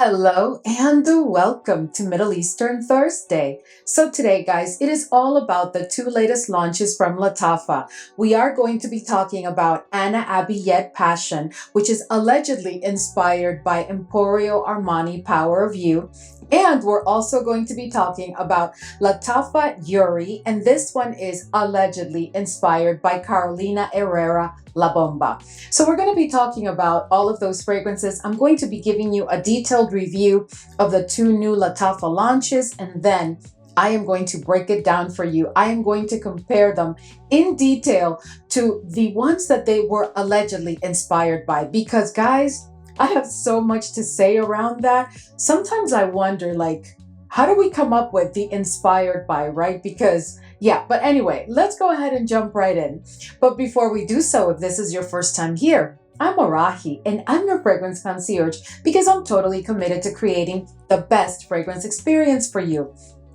Hello and welcome to Middle Eastern Thursday. So today, guys, it is all about the two latest launches from Lattafa. We are going to be talking about Ana Abiyedh Passion, which is allegedly inspired by Emporio Armani Power of You. And we're also going to be talking about Lattafa Jouri, and this one is allegedly inspired by Carolina Herrera La Bomba. So we're going to be talking about all of those fragrances. I'm going to be giving you a detailed review of the two new Lattafa launches, and then I am going to break it down for you. I am going to compare them in detail to the ones that they were allegedly inspired by, because guys, I have so much to say around that. Sometimes I wonder, like, how do we come up with the inspired by, right? Because yeah, but anyway, let's go ahead and jump right in. But before we do so, if this is your first time here, I'm Arahi, and I'm your fragrance concierge because I'm totally committed to creating the best fragrance experience for you.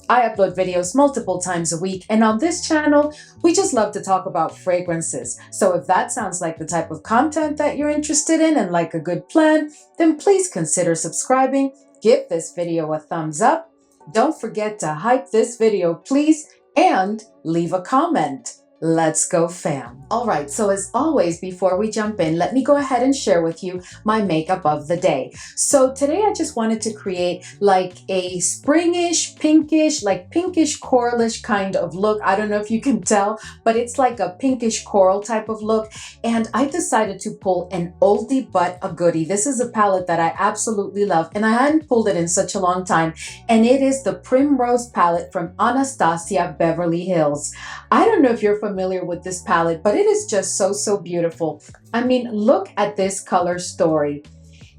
I upload videos multiple times a week, and on this channel, we just love to talk about fragrances. So if that sounds like the type of content that you're interested in and like a good plan, then please consider subscribing, give this video a thumbs up, don't forget to hype this video, please, and leave a comment. Let's go, fam. All right, so as always, before we jump in, let me go ahead and share with you my makeup of the day. So today I just wanted to create like a springish, pinkish coralish kind of look. I don't know if you can tell, but it's like a pinkish coral type of look. And I decided to pull an oldie but a goodie. This is a palette that I absolutely love, and I hadn't pulled it in such a long time. And it is the Primrose palette from Anastasia Beverly Hills. I don't know if you're familiar with this palette, but it is just so beautiful. I mean, look at this color story.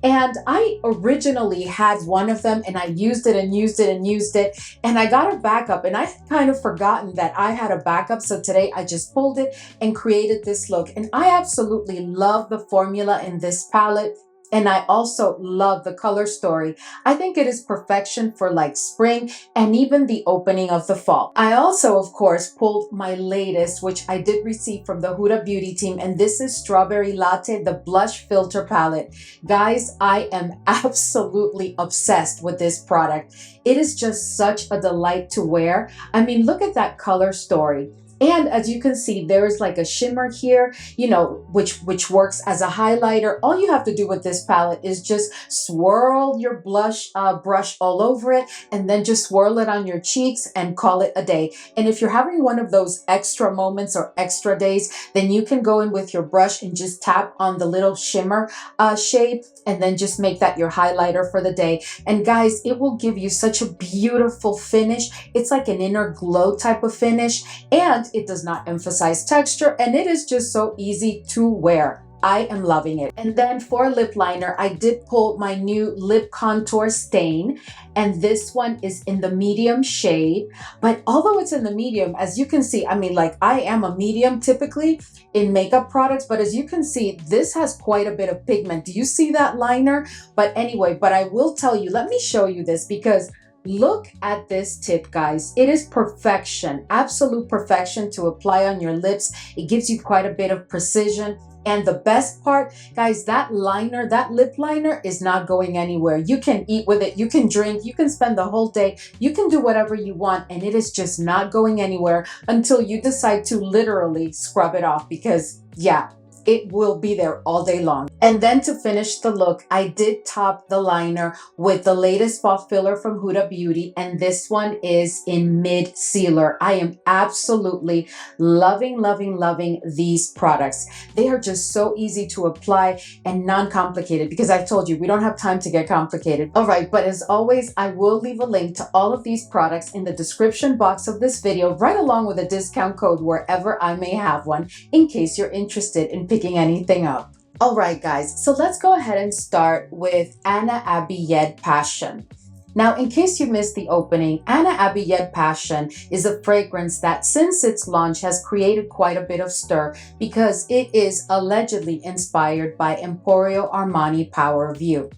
And I originally had one of them, and I used it and used it and used it, and I got a backup, and I had kind of forgotten that I had a backup. So today I just pulled it and created this look, and I absolutely love the formula in this palette. And I also love the color story. I think it is perfection for like spring and even the opening of the fall. I also, of course, pulled my latest, which I did receive from the Huda Beauty team. And this is Strawberry Latte, the Blush Filter Palette. Guys, I am absolutely obsessed with this product. It is just such a delight to wear. I mean, look at that color story. And as you can see, there is like a shimmer here, you know, which works as a highlighter. All you have to do with this palette is just swirl your blush brush all over it, and then just swirl it on your cheeks and call it a day. And if you're having one of those extra moments or extra days, then you can go in with your brush and just tap on the little shimmer shade, and then just make that your highlighter for the day. And guys, it will give you such a beautiful finish. It's like an inner glow type of finish, and it does not emphasize texture, and it is just so easy to wear. I am loving it. And then for lip liner, I did pull my new lip contour stain, and this one is in the medium shade. But although it's in the medium, as you can see, I mean, like, I am a medium typically in makeup products, but as you can see, this has quite a bit of pigment. Do you see that liner? But anyway, but I will tell you, let me show you this, because look at this tip, guys. It is perfection, absolute perfection to apply on your lips. It gives you quite a bit of precision. And the best part, guys, that liner, that lip liner is not going anywhere. You can eat with it, you can drink, you can spend the whole day, you can do whatever you want, and it is just not going anywhere until you decide to literally scrub it off, because yeah, it will be there all day long. And then to finish the look, I did top the liner with the latest fall filler from Huda Beauty, and this one is in Mid Sealer. I am absolutely loving these products. They are just so easy to apply and non-complicated, because I told you we don't have time to get complicated. All right, but as always, I will leave a link to all of these products in the description box of this video, right along with a discount code wherever I may have one, in case you're interested in picking anything up. All right, guys, so let's go ahead and start with Ana Abiyedh Passion. Now, in case you missed the opening, Ana Abiyedh Passion is a fragrance that since its launch has created quite a bit of stir, because it is allegedly inspired by Emporio Armani Power of You.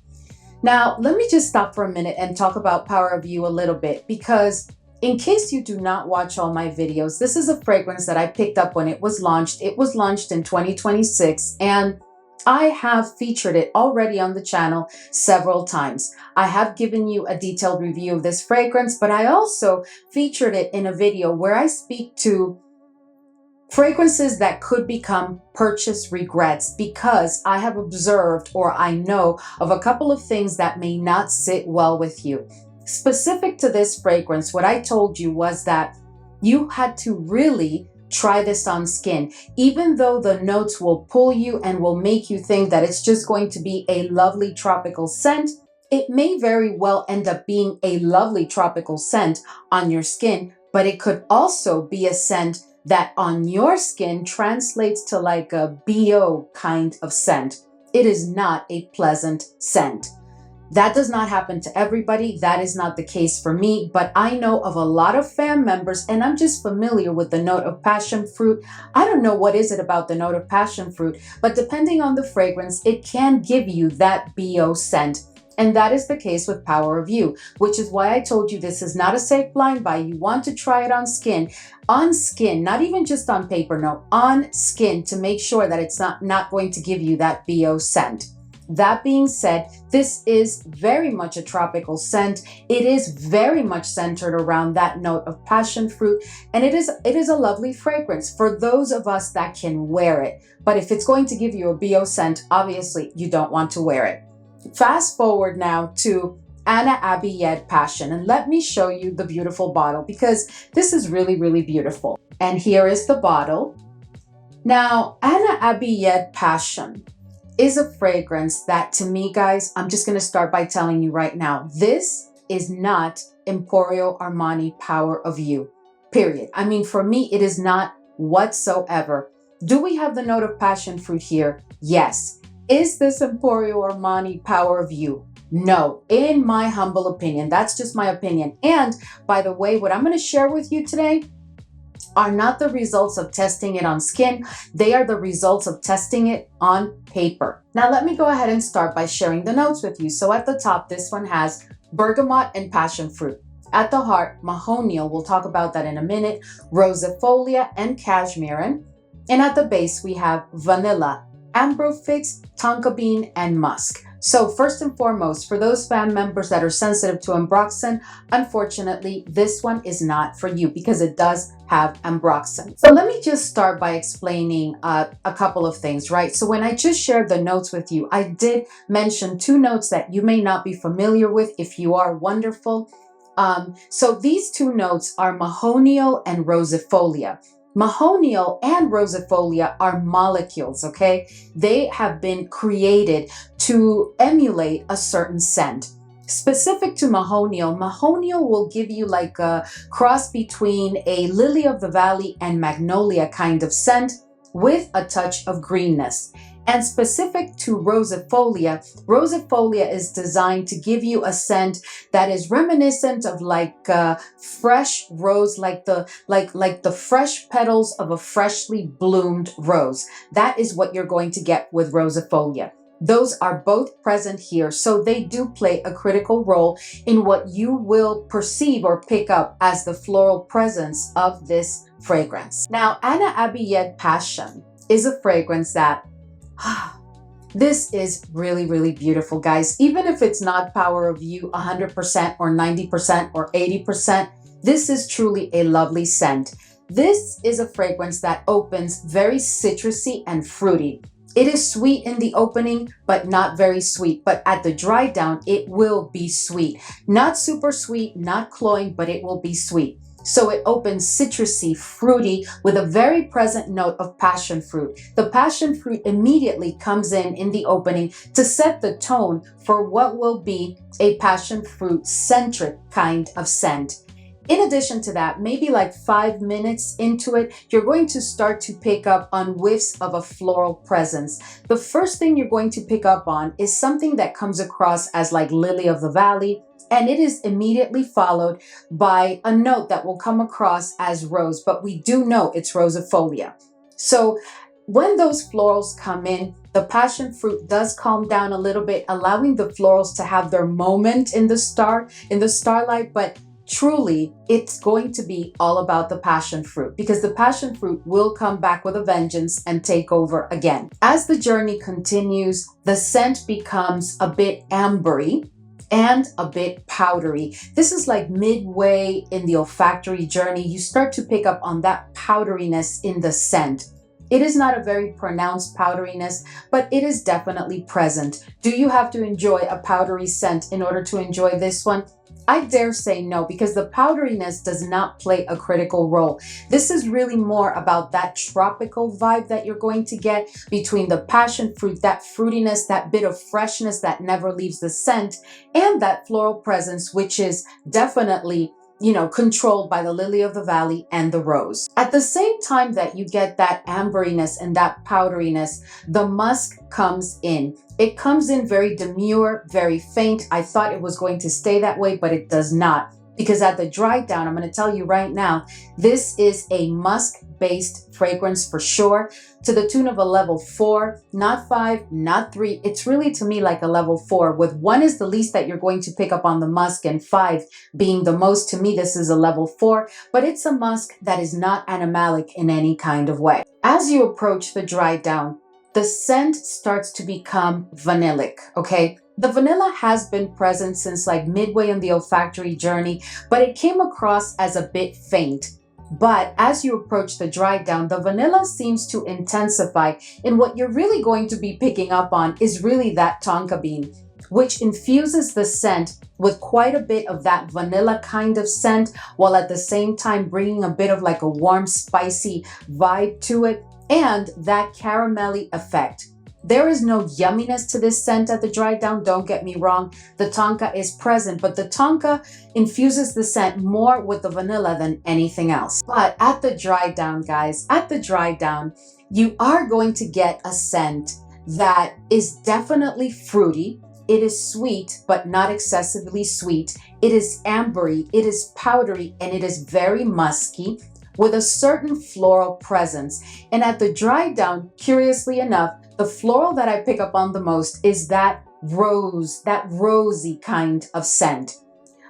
Now, let me just stop for a minute and talk about Power of You a little bit, because in case you do not watch all my videos, this is a fragrance that I picked up when it was launched. It was launched in 2026, and I have featured it already on the channel several times. I have given you a detailed review of this fragrance, but I also featured it in a video where I speak to fragrances that could become purchase regrets because I have observed or I know of a couple of things that may not sit well with you. Specific to this fragrance, what I told you was that you had to really try this on skin. Even though the notes will pull you and will make you think that it's just going to be a lovely tropical scent, it may very well end up being a lovely tropical scent on your skin, but it could also be a scent that on your skin translates to like a BO kind of scent. It is not a pleasant scent. That does not happen to everybody. That is not the case for me, but I know of a lot of fam members, and I'm just familiar with the note of passion fruit. I don't know what is it about the note of passion fruit, but depending on the fragrance, it can give you that BO scent. And that is the case with Power of You, which is why I told you this is not a safe blind buy. You want to try it on skin, not even just on paper, no, on skin, to make sure that it's not going to give you that BO scent. That being said, this is very much a tropical scent. It is very much centered around that note of passion fruit, and it is a lovely fragrance for those of us that can wear it. But if it's going to give you a BO scent, obviously you don't want to wear it. Fast forward now to Ana Abiyedh Passion, and let me show you the beautiful bottle because this is really, really beautiful. And here is the bottle. Now, Ana Abiyedh Passion is a fragrance that, to me, guys, I'm just going to start by telling you right now, this is not Emporio Armani Power of You, period. I mean, for me, it is not whatsoever. Do we have the note of passion fruit here? Yes. Is this Emporio Armani Power of You? No, in my humble opinion. That's just my opinion. And by the way, what I'm going to share with you today are not the results of testing it on skin. They are the results of testing it on paper. Now, let me go ahead and start by sharing the notes with you. So at the top, this one has bergamot and passion fruit. At the heart, mahonial, we'll talk about that in a minute, rosifolia and cashmere. And at the base, we have vanilla, ambrofix, tonka bean, and musk. So first and foremost, for those fam members that are sensitive to ambroxan, unfortunately, this one is not for you because it does have ambroxan. So let me just start by explaining a couple of things, right? So when I just shared the notes with you, I did mention two notes that you may not be familiar with. If you are, wonderful. So these two notes are mahonial and rosifolia. Mahonial and rosifolia are molecules, okay? They have been created to emulate a certain scent. Specific to mahonial, mahonial will give you like a cross between a lily of the valley and magnolia kind of scent with a touch of greenness. And specific to rosifolia, rosifolia is designed to give you a scent that is reminiscent of like fresh rose, like the fresh petals of a freshly bloomed rose. That is what you're going to get with rosifolia. Those are both present here, so they do play a critical role in what you will perceive or pick up as the floral presence of this fragrance. Now, Ana Abiyedh Passion is a fragrance that this is really, really beautiful, guys. Even if it's not Power of You 100% or 90% or 80%, this is truly a lovely scent. This is a fragrance that opens very citrusy and fruity. It is sweet in the opening, but not very sweet. But at the dry down, it will be sweet. Not super sweet, not cloying, but it will be sweet. So it opens citrusy, fruity, with a very present note of passion fruit. The passion fruit immediately comes in the opening to set the tone for what will be a passion fruit centric kind of scent. In addition to that, maybe like 5 minutes into it, you're going to start to pick up on whiffs of a floral presence. The first thing you're going to pick up on is something that comes across as like lily of the valley, and it is immediately followed by a note that will come across as rose, but we do know it's rosifolia. So when those florals come in, the passion fruit does calm down a little bit, allowing the florals to have their moment in the starlight, but truly, it's going to be all about the passion fruit, because the passion fruit will come back with a vengeance and take over again. As the journey continues, the scent becomes a bit ambery and a bit powdery. This is like midway in the olfactory journey. You start to pick up on that powderiness in the scent. It is not a very pronounced powderiness, but it is definitely present. Do you have to enjoy a powdery scent in order to enjoy this one? I dare say no, because the powderiness does not play a critical role. This is really more about that tropical vibe that you're going to get between the passion fruit, that fruitiness, that bit of freshness that never leaves the scent, and that floral presence, which is definitely, controlled by the lily of the valley and the rose. At the same time that you get that amberiness and that powderiness, the musk comes in. It comes in very demure, very faint. I thought it was going to stay that way, but it does not. Because at the dry down, I'm going to tell you right now, this is a musk-based fragrance for sure, to the tune of a level 4, not 5, not 3. It's really, to me, like a level 4, with 1 is the least that you're going to pick up on the musk and 5 being the most. To me, this is a level 4, but it's a musk that is not animalic in any kind of way. As you approach the dry down, the scent starts to become vanillic, okay? The vanilla has been present since like midway in the olfactory journey, but it came across as a bit faint. But as you approach the dry down, the vanilla seems to intensify, and what you're really going to be picking up on is really that tonka bean, which infuses the scent with quite a bit of that vanilla kind of scent, while at the same time bringing a bit of like a warm, spicy vibe to it, and that caramelly effect. There is no yumminess to this scent at the dry down, don't get me wrong. The tonka is present, but the tonka infuses the scent more with the vanilla than anything else. But at the dry down, guys, at the dry down, you are going to get a scent that is definitely fruity. It is sweet, but not excessively sweet. It is ambery, it is powdery, and it is very musky, with a certain floral presence. And at the dry down, curiously enough, the floral that I pick up on the most is that rose, that rosy kind of scent.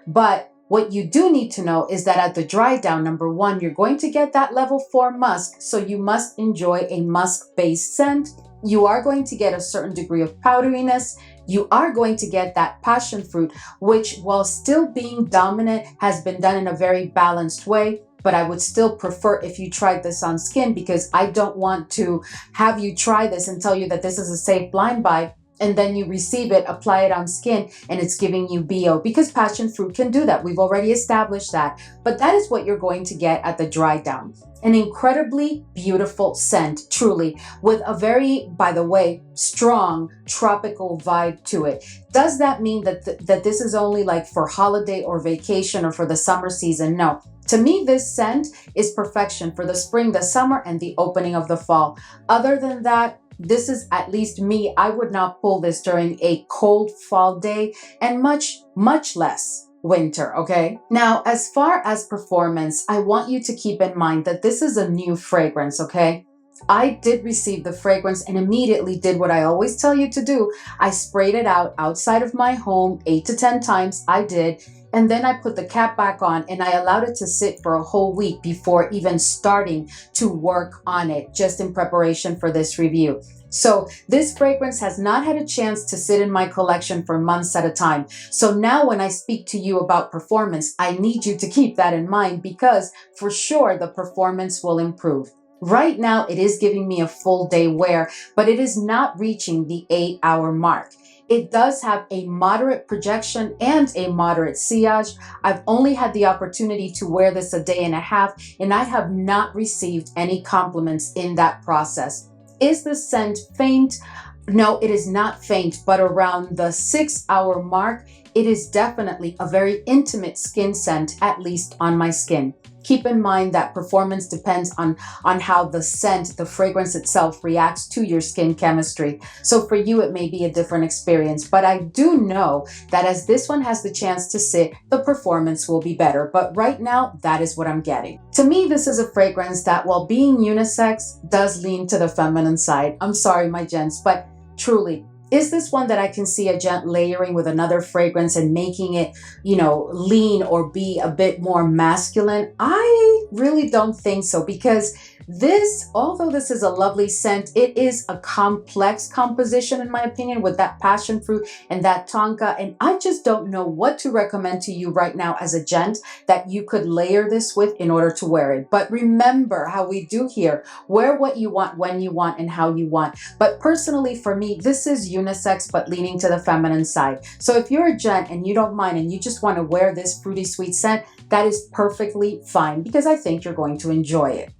But what you do need to know is that at the dry down, number 1, you're going to get that level 4 musk, so you must enjoy a musk-based scent. You are going to get a certain degree of powderiness. You are going to get that passion fruit, which, while still being dominant, has been done in a very balanced way. But I would still prefer if you tried this on skin, because I don't want to have you try this and tell you that this is a safe blind buy, and then you receive it, apply it on skin, and it's giving you BO, because passion fruit can do that. We've already established that. But that is what you're going to get at the dry down. An incredibly beautiful scent, truly, with a very, by the way, strong tropical vibe to it. Does that mean that this is only like for holiday or vacation or for the summer season? No. To me, this scent is perfection for the spring, the summer, and the opening of the fall. Other than that, this is, at least me, I would not pull this during a cold fall day, and much, much less winter, okay? Now, as far as performance, I want you to keep in mind that this is a new fragrance, okay? I did receive the fragrance and immediately did what I always tell you to do. I sprayed it out outside of my home 8 to 10 times. I did. And then I put the cap back on and I allowed it to sit for a whole week before even starting to work on it, just in preparation for this review. So this fragrance has not had a chance to sit in my collection for months at a time. So now when I speak to you about performance, I need you to keep that in mind, because for sure the performance will improve. Right now, it is giving me a full day wear, but it is not reaching the 8-hour mark. It does have a moderate projection and a moderate sillage. I've only had the opportunity to wear this a day and a half, and I have not received any compliments in that process. Is the scent faint? No, it is not faint, but around the 6-hour mark, it is definitely a very intimate skin scent, at least on my skin. Keep in mind that performance depends on how the scent, the fragrance itself, reacts to your skin chemistry. So for you, it may be a different experience, but I do know that as this one has the chance to sit, the performance will be better. But right now, that is what I'm getting. To me, this is a fragrance that, while being unisex, does lean to the feminine side. I'm sorry, my gents, but truly, Is this one that I can see a gent layering with another fragrance and making it, lean or be a bit more masculine? I really don't think so, because this, although this is a lovely scent, it is a complex composition in my opinion, with that passion fruit and that tonka, and I just don't know what to recommend to you right now as a gent that you could layer this with in order to wear it. But remember how we do here: wear what you want, when you want, and how you want. But personally for me, this is unisex but leaning to the feminine side. So if you're a gent and you don't mind and you just want to wear this fruity sweet scent, that is perfectly fine, because I think you're going to enjoy it.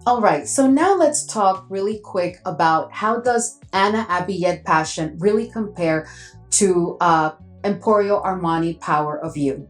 All right, so now let's talk really quick about how does Ana Abiyedh Passion really compare to Emporio Armani Power of You.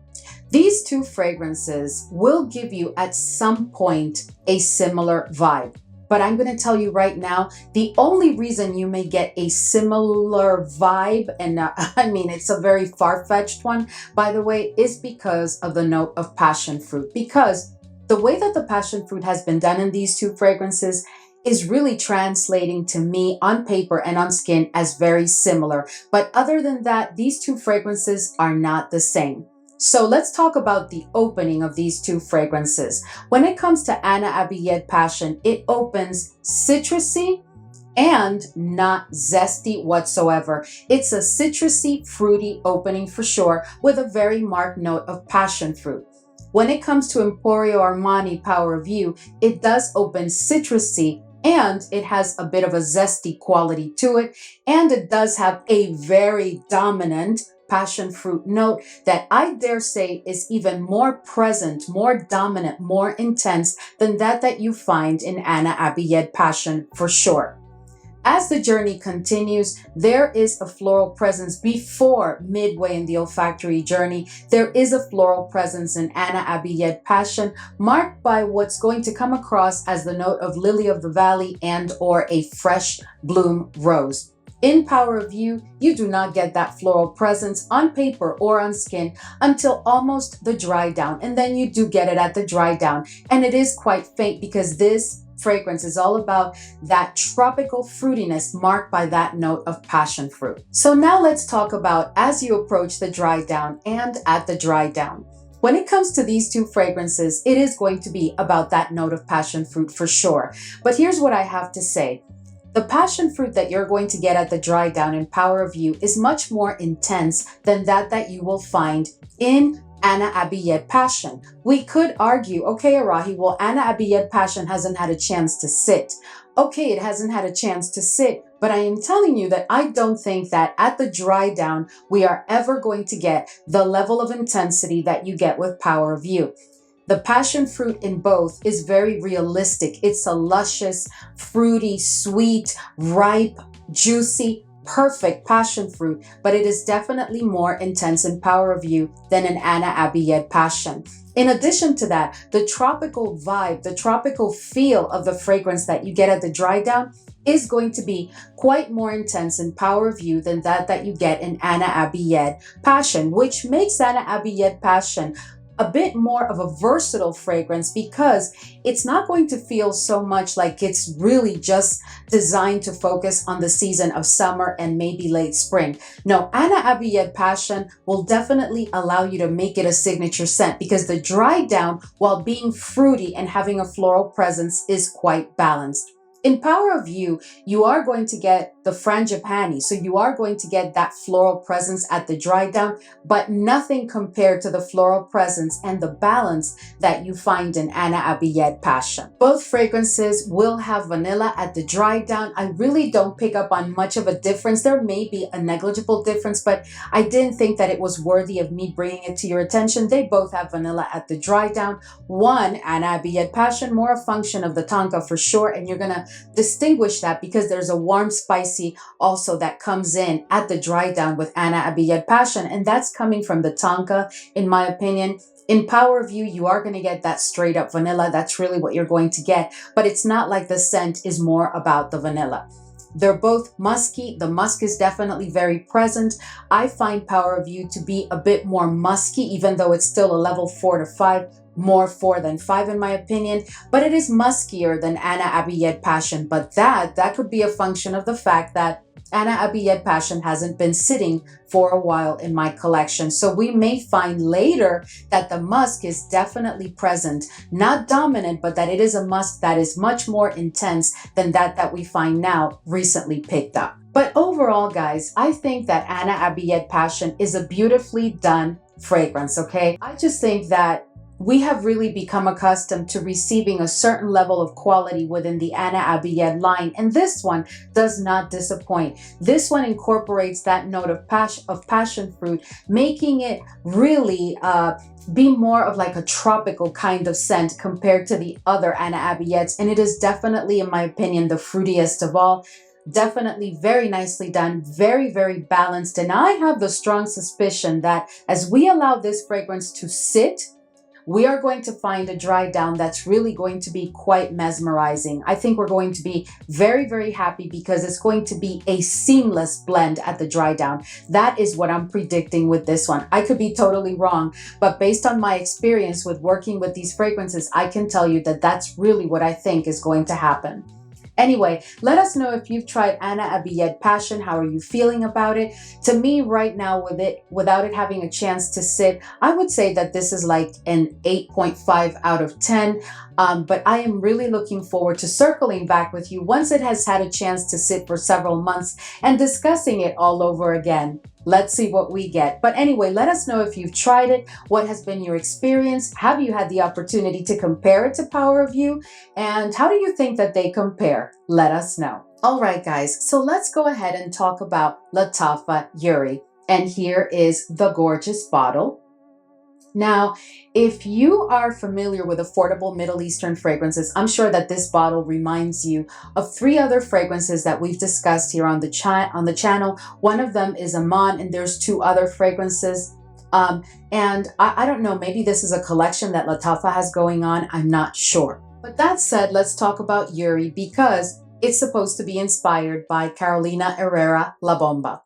These two fragrances will give you at some point a similar vibe. But I'm going to tell you right now, the only reason you may get a similar vibe, and I mean, it's a very far-fetched one, by the way, is because of the note of passion fruit. Because the way that the passion fruit has been done in these two fragrances is really translating to me on paper and on skin as very similar. But other than that, these two fragrances are not the same. So let's talk about the opening of these two fragrances. When it comes to Ana Abiyedh Passion, it opens citrusy and not zesty whatsoever. It's a citrusy, fruity opening for sure, with a very marked note of passion fruit. When it comes to Emporio Armani Power of You, it does open citrusy, and it has a bit of a zesty quality to it, and it does have a very dominant passion fruit note that I dare say is even more present, more dominant, more intense than that you find in Ana Abiyedh Passion for sure. As the journey continues, there is a floral presence before midway in the olfactory journey. There is a floral presence in Ana Abiyedh Passion, marked by what's going to come across as the note of lily of the valley and or a fresh bloom rose. In Power of You, you do not get that floral presence on paper or on skin until almost the dry down, and then you do get it at the dry down, and it is quite faint because this fragrance is all about that tropical fruitiness marked by that note of passion fruit. So now let's talk about as you approach the dry down and at the dry down. When it comes to these two fragrances, it is going to be about that note of passion fruit for sure. But here's what I have to say. The passion fruit that you're going to get at the dry down in Power of You is much more intense than that you will find in Ana Abiyedh Passion. We could argue, okay, Arahi, well, Ana Abiyedh Passion hasn't had a chance to sit. Okay, it hasn't had a chance to sit, but I am telling you that I don't think that at the dry down, we are ever going to get the level of intensity that you get with Power of You. The passion fruit in both is very realistic. It's a luscious, fruity, sweet, ripe, juicy, perfect passion fruit, but it is definitely more intense in Power of You than in Ana Abiyedh Passion. In addition to that, the tropical vibe, the tropical feel of the fragrance that you get at the dry down is going to be quite more intense in Power of You than that you get in Ana Abiyedh Passion, which makes Ana Abiyedh Passion a bit more of a versatile fragrance because it's not going to feel so much like it's really just designed to focus on the season of summer and maybe late spring. No, Ana Abiyedh Passion will definitely allow you to make it a signature scent because the dry down, while being fruity and having a floral presence, is quite balanced. In Power of You, you are going to get the frangipani, so you are going to get that floral presence at the dry down, but nothing compared to the floral presence and the balance that you find in Ana Abiyedh Passion. Both fragrances will have vanilla at the dry down. I really don't pick up on much of a difference. There may be a negligible difference, but I didn't think that it was worthy of me bringing it to your attention. They both have vanilla at the dry down. One, Ana Abiyedh Passion, more a function of the tonka for sure, and you're gonna distinguish that because there's a warm spicy also that comes in at the dry down with Ana Abiyedh Passion, and that's coming from the tonka in my opinion. In Power of You, you are going to get that straight up vanilla. That's really what you're going to get, but it's not like the scent is more about the vanilla. They're both musky. The musk is definitely very present. I find Power of You to be a bit more musky, even though it's still a level 4 to 5, more 4 than 5 in my opinion, but it is muskier than Ana Abiyedh Passion. But that could be a function of the fact that Ana Abiyedh Passion hasn't been sitting for a while in my collection. So we may find later that the musk is definitely present, not dominant, but that it is a musk that is much more intense than that we find now recently picked up. But overall, guys, I think that Ana Abiyedh Passion is a beautifully done fragrance, okay? I just think that we have really become accustomed to receiving a certain level of quality within the Ana Abiyedh line, and this one does not disappoint. This one incorporates that note of passion fruit, making it really be more of like a tropical kind of scent compared to the other Ana Abiyedhs, and it is definitely, in my opinion, the fruitiest of all. Definitely very nicely done, very, very balanced, and I have the strong suspicion that as we allow this fragrance to sit, we are going to find a dry down that's really going to be quite mesmerizing. I think we're going to be very, very happy because it's going to be a seamless blend at the dry down. That is what I'm predicting with this one. I could be totally wrong, but based on my experience with working with these fragrances, I can tell you that that's really what I think is going to happen. Anyway, let us know if you've tried Ana Abiyedh Passion. How are you feeling about it? To me right now, without it having a chance to sit, I would say that this is like an 8.5 out of 10. But I am really looking forward to circling back with you once it has had a chance to sit for several months and discussing it all over again. Let's see what we get. But anyway, let us know if you've tried it. What has been your experience? Have you had the opportunity to compare it to Power of You? And how do you think that they compare? Let us know. All right, guys. So let's go ahead and talk about Lattafa Jouri. And here is the gorgeous bottle. Now, if you are familiar with affordable Middle Eastern fragrances, I'm sure that this bottle reminds you of 3 other fragrances that we've discussed here on the channel. One of them is Amman, and there's 2 other fragrances. And I don't know, maybe this is a collection that Lattafa has going on. I'm not sure. But that said, let's talk about Jouri because it's supposed to be inspired by Carolina Herrera La Bomba.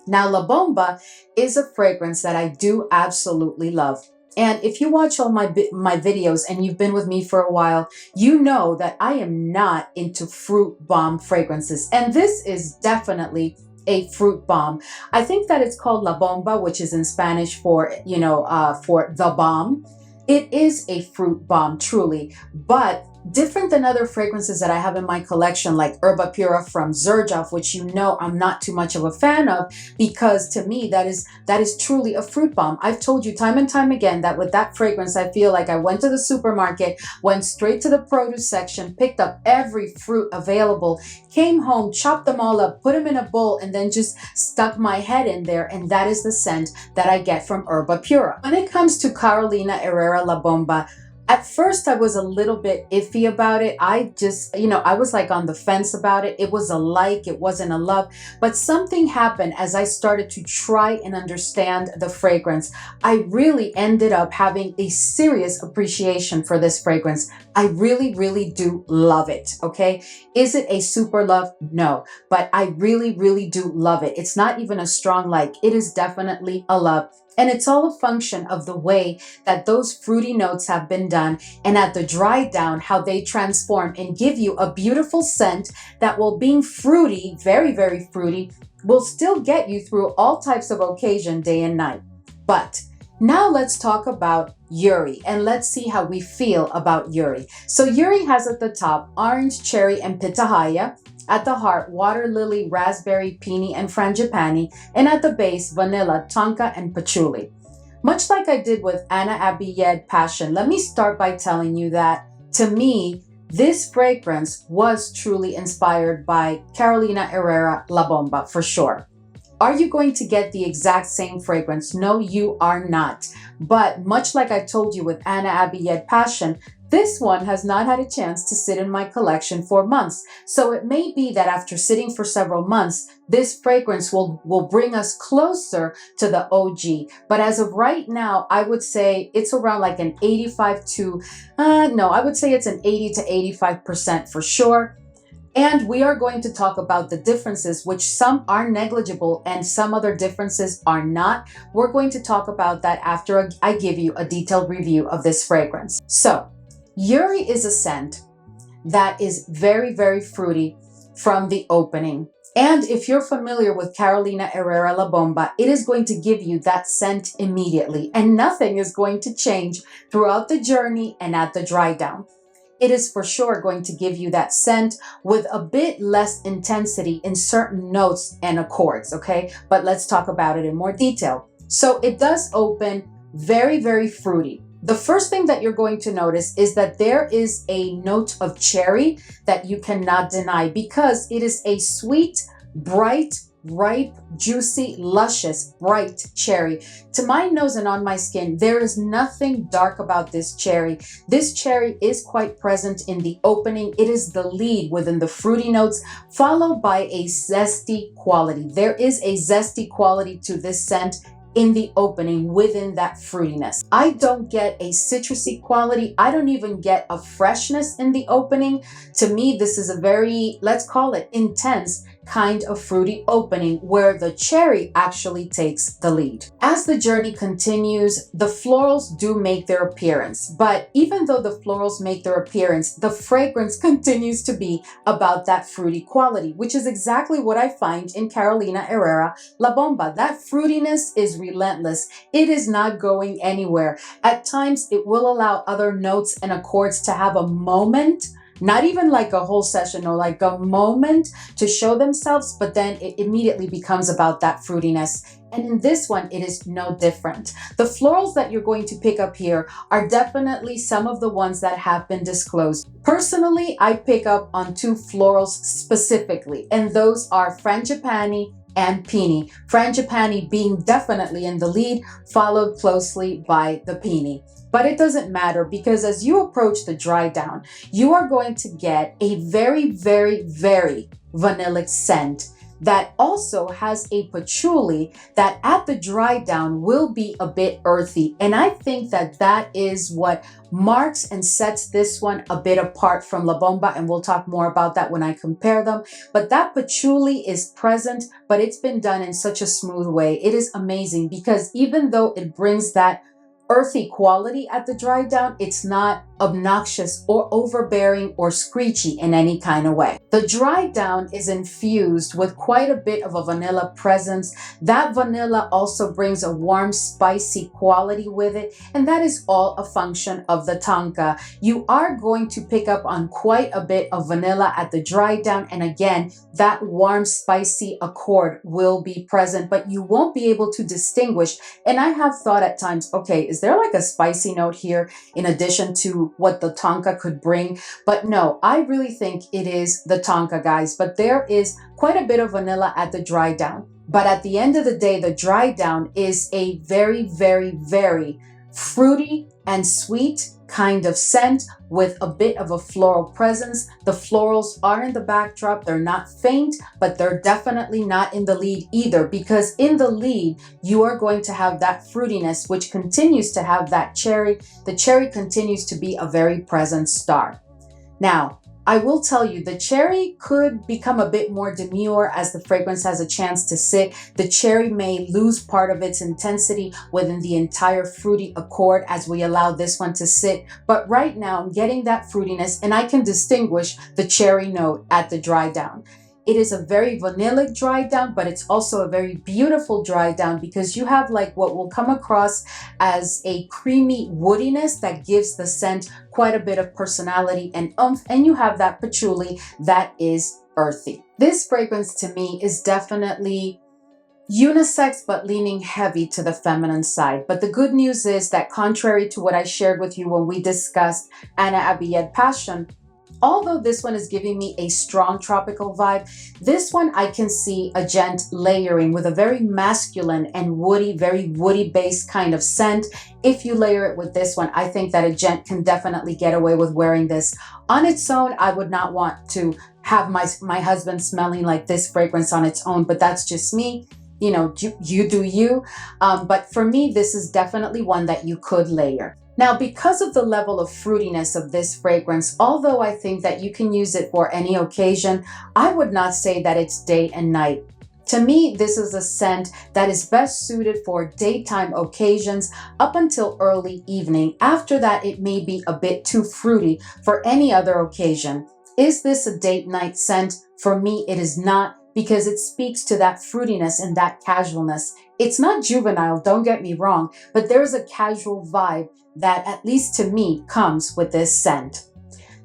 Now, La Bomba is a fragrance that I do absolutely love. And if you watch all my videos and you've been with me for a while, you know that I am not into fruit bomb fragrances. And this is definitely a fruit bomb. I think that it's called La Bomba, which is in Spanish for, for the bomb. It is a fruit bomb, truly, but different than other fragrances that I have in my collection, like Herba Pura from Xerjoff, which you know I'm not too much of a fan of, because to me that is truly a fruit bomb. I've told you time and time again that with that fragrance, I feel like I went to the supermarket, went straight to the produce section, picked up every fruit available, came home, chopped them all up, put them in a bowl, and then just stuck my head in there, and that is the scent that I get from Herba Pura. When it comes to Carolina Herrera La Bomba, at first, I was a little bit iffy about it. I just, I was like on the fence about it. It was a like, it wasn't a love. But something happened as I started to try and understand the fragrance. I really ended up having a serious appreciation for this fragrance. I really, really do love it, okay? Is it a super love? No, but I really, really do love it. It's not even a strong like. It is definitely a love. And it's all a function of the way that those fruity notes have been done, and at the dry down, how they transform and give you a beautiful scent that, while being fruity, very, very fruity, will still get you through all types of occasion, day and night. But now let's talk about Jouri, and let's see how we feel about Jouri. So Jouri has at the top orange, cherry, and pitahaya. At the heart, water lily, raspberry, peony, and frangipani, and at the base, vanilla, tonka, and patchouli. Much like I did with Ana Abiyedh Passion, let me start by telling you that, to me, this fragrance was truly inspired by Carolina Herrera La Bomba, for sure. Are you going to get the exact same fragrance? No, you are not. But much like I told you with Ana Abiyedh Passion, this one has not had a chance to sit in my collection for months. So it may be that after sitting for several months, this fragrance will bring us closer to the OG. But as of right now, I would say it's around like an 85 to, I would say it's an 80 to 85% for sure. And we are going to talk about the differences, which some are negligible and some other differences are not. We're going to talk about that after I give you a detailed review of this fragrance. So, Jouri is a scent that is very, very fruity from the opening. And if you're familiar with Carolina Herrera La Bomba, it is going to give you that scent immediately, and nothing is going to change throughout the journey and at the dry down. It is for sure going to give you that scent with a bit less intensity in certain notes and accords, okay? But let's talk about it in more detail. So it does open very, very fruity. The first thing that you're going to notice is that there is a note of cherry that you cannot deny, because it is a sweet, bright, ripe, juicy, luscious, bright cherry. To my nose and on my skin, there is nothing dark about this cherry. This cherry is quite present in the opening. It is the lead within the fruity notes, followed by a zesty quality. There is a zesty quality to this scent in the opening within that fruitiness. I don't get a citrusy quality. I don't even get a freshness in the opening. To me, this is a very, let's call it intense kind of fruity opening where the cherry actually takes the lead. As the journey continues, the florals do make their appearance, but even though the florals make their appearance, the fragrance continues to be about that fruity quality, which is exactly what I find in Carolina Herrera La Bomba. That fruitiness is relentless. It is not going anywhere. At times, it will allow other notes and accords to have a moment, not even like a whole session or like a moment to show themselves, but then it immediately becomes about that fruitiness. And in this one, it is no different. The florals that you're going to pick up here are definitely some of the ones that have been disclosed. Personally, I pick up on two florals specifically, and those are Frangipani and Pini. Frangipani being definitely in the lead, followed closely by the Pini. But it doesn't matter, because as you approach the dry down, you are going to get a very, very, very vanillic scent that also has a patchouli that at the dry down will be a bit earthy. And I think that that is what marks and sets this one a bit apart from La Bomba, and we'll talk more about that when I compare them. But that patchouli is present, but it's been done in such a smooth way. It is amazing, because even though it brings that earthy quality at the dry down, it's not obnoxious or overbearing or screechy in any kind of way. The dry down is infused with quite a bit of a vanilla presence. That vanilla also brings a warm, spicy quality with it, and that is all a function of the tonka. You are going to pick up on quite a bit of vanilla at the dry down, and again, that warm, spicy accord will be present, but you won't be able to distinguish. And I have thought at times, okay, is there like a spicy note here in addition to what the tonka could bring? But no, I really think it is the tonka, guys. But there is quite a bit of vanilla at the dry down. But at the end of the day, the dry down is a very, very, very fruity and sweet kind of scent with a bit of a floral presence. The florals are in the backdrop. They're not faint, but they're definitely not in the lead either, because in the lead, you are going to have that fruitiness, which continues to have that cherry. The cherry continues to be a very present star. Now, I will tell you, the cherry could become a bit more demure as the fragrance has a chance to sit. The cherry may lose part of its intensity within the entire fruity accord as we allow this one to sit. But right now, I'm getting that fruitiness, and I can distinguish the cherry note at the dry down. It is a very vanillic dry down, but it's also a very beautiful dry down, because you have like what will come across as a creamy woodiness that gives the scent quite a bit of personality and oomph, and you have that patchouli that is earthy. This fragrance to me is definitely unisex, but leaning heavy to the feminine side. But the good news is that, contrary to what I shared with you when we discussed Ana Abiyedh Passion, although this one is giving me a strong tropical vibe, this one I can see a gent layering with a very masculine and woody, very woody based kind of scent. If you layer it with this one, I think that a gent can definitely get away with wearing this. On its own, I would not want to have my husband smelling like this fragrance on its own, but that's just me. You know, you do you. But for me, this is definitely one that you could layer. Now, because of the level of fruitiness of this fragrance, although I think that you can use it for any occasion, I would not say that it's day and night. To me, this is a scent that is best suited for daytime occasions up until early evening. After that, it may be a bit too fruity for any other occasion. Is this a date night scent? For me, it is not, because it speaks to that fruitiness and that casualness. It's not juvenile, don't get me wrong, but there is a casual vibe that, at least to me, comes with this scent.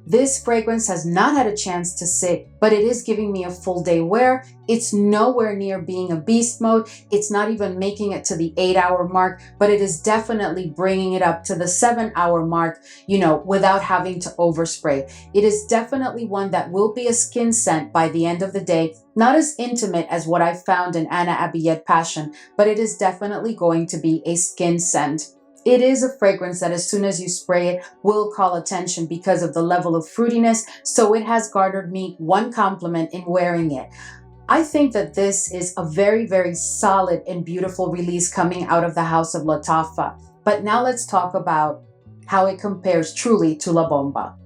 This fragrance has not had a chance to sit, but it is giving me a full day wear. It's nowhere near being a beast mode. It's not even making it to the 8-hour mark, but it is definitely bringing it up to the 7-hour mark, without having to overspray. It is definitely one that will be a skin scent by the end of the day. Not as intimate as what I found in Ana Abiyedh Passion, but it is definitely going to be a skin scent. It is a fragrance that as soon as you spray it will call attention because of the level of fruitiness, so it has garnered me one compliment in wearing it. I think that this is a very, very solid and beautiful release coming out of the house of Lattafa. But now let's talk about how it compares truly to La Bomba.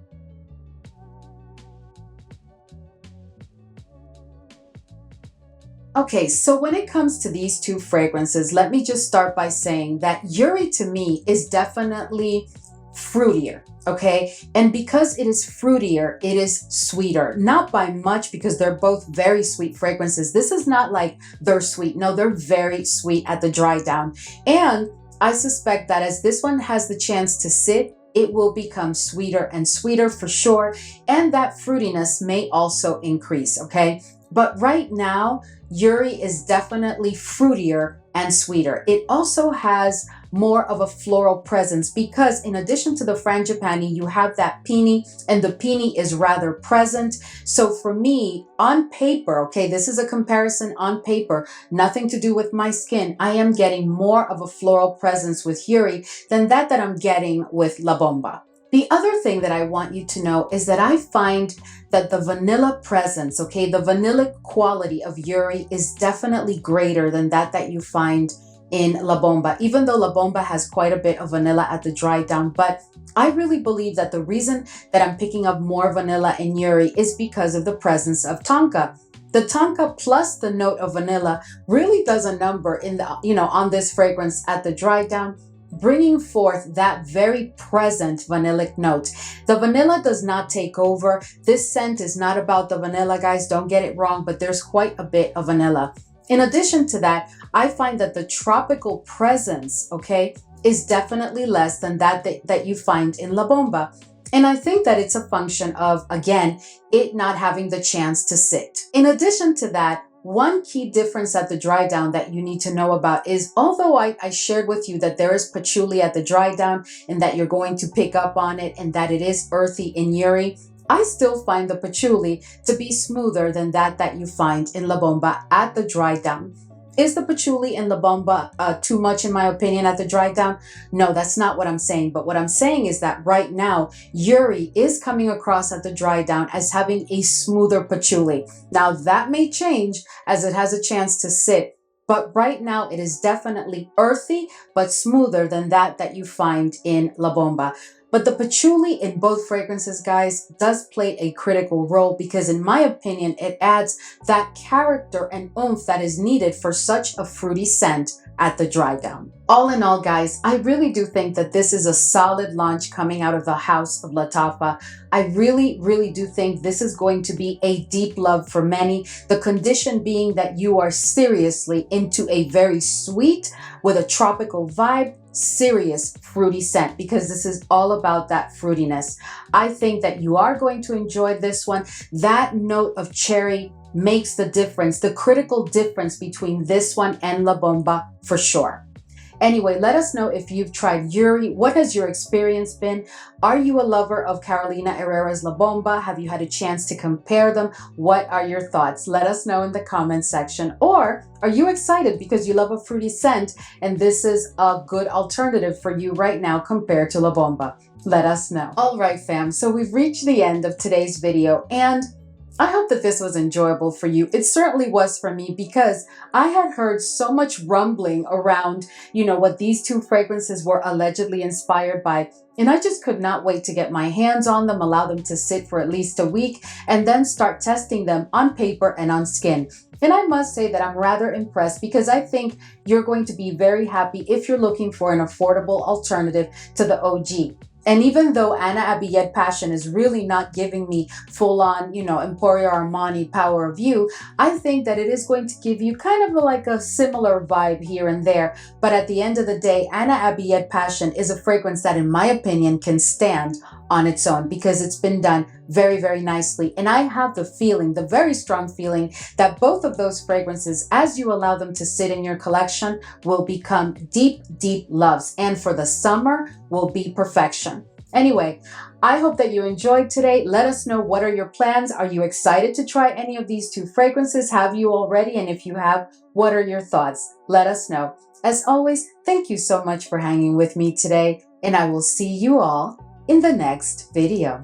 Okay, so when it comes to these two fragrances, let me just start by saying that Jouri to me is definitely fruitier, okay? And because it is fruitier, it is sweeter. Not by much, because they're both very sweet fragrances. This is not like they're sweet. No, they're very sweet at the dry down. And I suspect that as this one has the chance to sit, it will become sweeter and sweeter for sure. And that fruitiness may also increase, okay? But right now, Jouri is definitely fruitier and sweeter. It also has more of a floral presence because in addition to the frangipani, you have that peony, and the peony is rather present. So for me, on paper, okay, this is a comparison on paper, nothing to do with my skin. I am getting more of a floral presence with Jouri than that I'm getting with La Bomba. The other thing that I want you to know is that I find that the vanilla presence, okay, the vanillic quality of Jouri is definitely greater than that you find in La Bomba, even though La Bomba has quite a bit of vanilla at the dry down. But I really believe that the reason that I'm picking up more vanilla in Jouri is because of the presence of tonka. The tonka plus the note of vanilla really does a number in the, on this fragrance at the dry down, bringing forth that very present vanillic note. The vanilla does not take over. This scent is not about the vanilla, guys. Don't get it wrong, but there's quite a bit of vanilla. In addition to that, I find that the tropical presence, okay, is definitely less than that you find in La Bomba. And I think that it's a function of, again, it not having the chance to sit. In addition to that, one key difference at the dry down that you need to know about is, although I shared with you that there is patchouli at the dry down and that you're going to pick up on it and that it is earthy in Jouri, I still find the patchouli to be smoother than that you find in La Bomba at the dry down. Is the patchouli in La Bomba too much, in my opinion, at the dry down? No, that's not what I'm saying. But what I'm saying is that right now, Jouri is coming across at the dry down as having a smoother patchouli. Now, that may change as it has a chance to sit. But right now, it is definitely earthy, but smoother than that you find in La Bomba. But the patchouli in both fragrances, guys, does play a critical role because, in my opinion, it adds that character and oomph that is needed for such a fruity scent at the dry down. All in all, guys, I really do think that this is a solid launch coming out of the house of Lattafa. I really, really do think this is going to be a deep love for many. The condition being that you are seriously into a very sweet, with a tropical vibe, serious fruity scent, because this is all about that fruitiness. I think that you are going to enjoy this one. That note of cherry makes the difference, the critical difference between this one and La Bomba for sure. Anyway, let us know if you've tried Jouri. What has your experience been? Are you a lover of Carolina Herrera's La Bomba? Have you had a chance to compare them? What are your thoughts? Let us know in the comment section. Or are you excited because you love a fruity scent and this is a good alternative for you right now compared to La Bomba? Let us know. All right, fam. So we've reached the end of today's video, and I hope that this was enjoyable for you. It certainly was for me because I had heard so much rumbling around, what these two fragrances were allegedly inspired by. And I just could not wait to get my hands on them, allow them to sit for at least a week, and then start testing them on paper and on skin. And I must say that I'm rather impressed because I think you're going to be very happy if you're looking for an affordable alternative to the OG. And even though Ana Abiyedh Passion is really not giving me full-on, Emporio Armani power of you, I think that it is going to give you kind of like a similar vibe here and there. But at the end of the day, Ana Abiyedh Passion is a fragrance that, in my opinion, can stand on its own because it's been done very, very nicely. And I have the feeling, the very strong feeling, that both of those fragrances, as you allow them to sit in your collection, will become deep, deep loves. And for the summer, will be perfection. Anyway, I hope that you enjoyed today. Let us know, what are your plans? Are you excited to try any of these two fragrances? Have you already? And if you have, what are your thoughts? Let us know. As always, thank you so much for hanging with me today, and I will see you all in the next video.